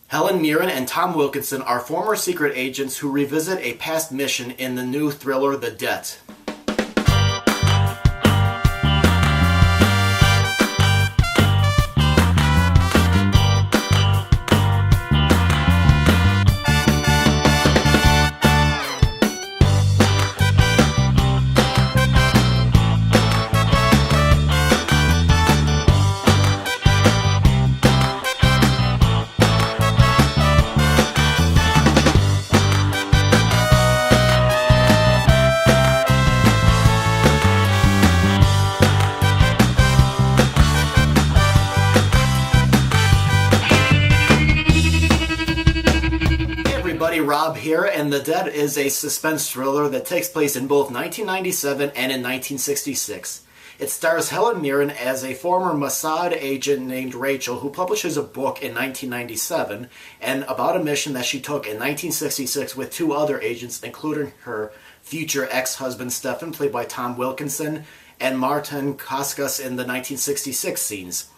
Helen Mirren and Tom Wilkinson are former secret agents who revisit a past mission in the new thriller The Devt. Rob here, and The Devt is a suspense thriller that takes place in both 1997 and in 1966. It stars Helen Mirren as a former Mossad agent named Rachel who publishes a book in 1997 and about a mission that she took in 1966 with two other agents, including her future ex-husband Stefan, played by Tom Wilkinson, and Martin Koskas in the 1966 scenes.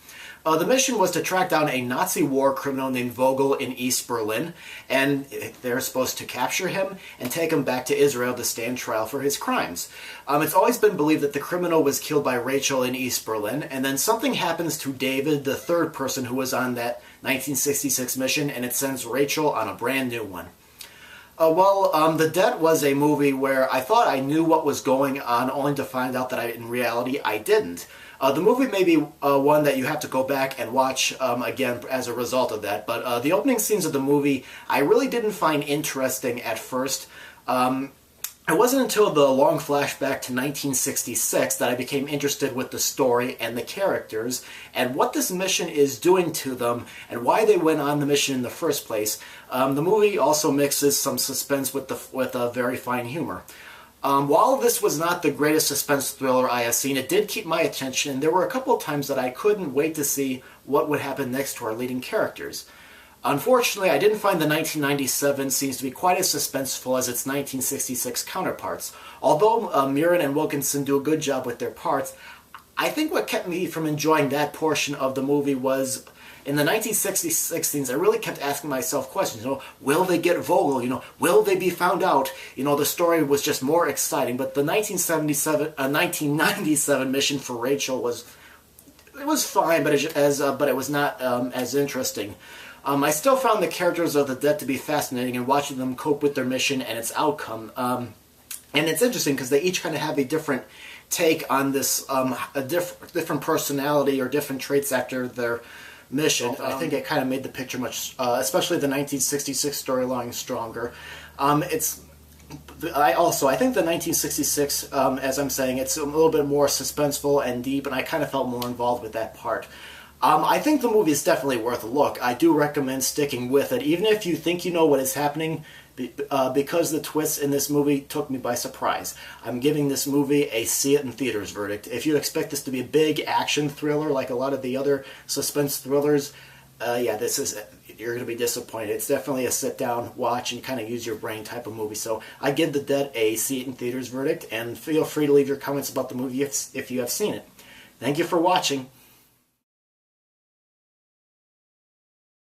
The mission was to track down a Nazi war criminal named Vogel in East Berlin, and they're supposed to capture him and take him back to Israel to stand trial for his crimes. It's always been believed that the criminal was killed by Rachel in East Berlin, and then something happens to David, the third person who was on that 1966 mission, and it sends Rachel on a brand new one. The Devt was a movie where I thought I knew what was going on, only to find out that in reality I didn't. The movie may be one that you have to go back and watch again as a result of that, but the opening scenes of the movie I really didn't find interesting at first. It wasn't until the long flashback to 1966 that I became interested with the story and the characters and what this mission is doing to them and why they went on the mission in the first place. The movie also mixes some suspense with very fine humor. While this was not the greatest suspense thriller I have seen, it did keep my attention. There were a couple of times that I couldn't wait to see what would happen next to our leading characters. Unfortunately, I didn't find the 1997 scenes to be quite as suspenseful as its 1966 counterparts. Although Mirren and Wilkinson do a good job with their parts, I think what kept me from enjoying that portion of the movie was in the 1966 scenes, I really kept asking myself questions. Will they get Vogel? Will they be found out? The story was just more exciting. But the 1997 mission for Rachel was fine, but it was not as interesting. I still found the characters of the Devt to be fascinating and watching them cope with their mission and its outcome. And it's interesting because they each kind of have a different take on this, a different personality or different traits after their mission. I think it kind of made the picture much, especially the 1966 storyline, stronger. I think the 1966, as I'm saying, it's a little bit more suspenseful and deep, and I kind of felt more involved with that part. I think the movie is definitely worth a look. I do recommend sticking with it, even if you think you know what is happening, because the twists in this movie took me by surprise. I'm giving this movie a see it in theaters verdict. If you expect this to be a big action thriller like a lot of the other suspense thrillers, you're going to be disappointed. It's definitely a sit-down, watch, and kind of use your brain type of movie. So I give The Devt a see it in theaters verdict, and feel free to leave your comments about the movie if you have seen it. Thank you for watching.